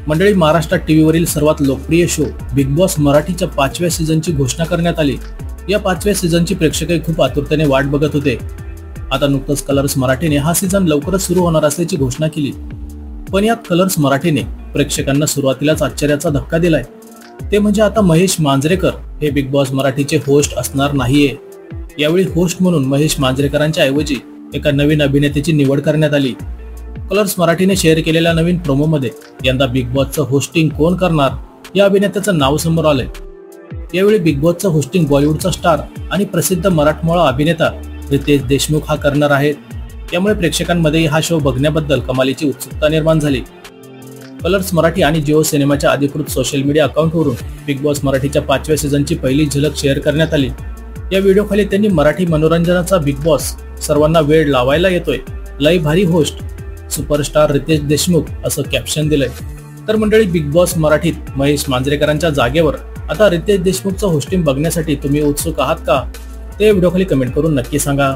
मंडळी, महाराष्ट्रात टीव्हीवरील सर्वात लोकप्रिय शो बिग बॉस मराठीच्या 5व्या सीझनची घोषणा करण्यात आली। या 5व्या सीझनची प्रेक्षकही खूप आतुरतेने वाट बघत होते। आता नुकतंच कलर्स मराठीने हा सीझन लवकरच सुरू होणार असल्याची घोषणा केली। पण यात कलर्स मराठीने प्रेक्षकांना सुरुवातीलाच आश्चर्याचा धक्का दिलाय। ते म्हणजे आता महेश मांजरेकर हे बिग बॉस मराठीचे होस्ट असणार नाहीये। यावेळी होस्ट म्हणून महेश मांजरेकरांच्या ऐवजी एका नवीन अभिनेत्याची निवड करण्यात आली। कलर्स मराठीने शेअर केलेल्या नवीन प्रोमोमध्ये यंदा बिग बॉसचं होस्टिंग कोण करणार या अभिनेत्याचं नाव समोर आलंय। यावेळी बिग बॉसचं होस्टिंग बॉलिवूडचा स्टार आणि प्रसिद्ध मराठमोळा अभिनेता रितेश देशमुख हा करणार आहेत। त्यामुळे प्रेक्षकांमध्ये हा शो बघण्याबद्दल कमालीची उत्सुकता निर्माण झाली। कलर्स मराठी आणि जिओ सिनेमाच्या अधिकृत सोशल मीडिया अकाउंटवरून बिग बॉस मराठीच्या 5व्या सीझनची पहिली झलक शेअर करण्यात आली। या व्हिडिओखाली त्यांनी मराठी मनोरंजनाचा बिग बॉस सर्वांना वेळ लावायला येतोय, लय भारी होस्ट, सुपरस्टार रितेश देशमुख असं कॅप्शन दिलंय। तर मंडळी, बिग बॉस मराठीत महेश मांजरेकरांच्या जागेवर आता रितेश देशमुखचं होस्टिंग बघण्यासाठी तुम्ही उत्सुक आहात का? ते व्हिडिओखाली कमेंट करून नक्की सांगा।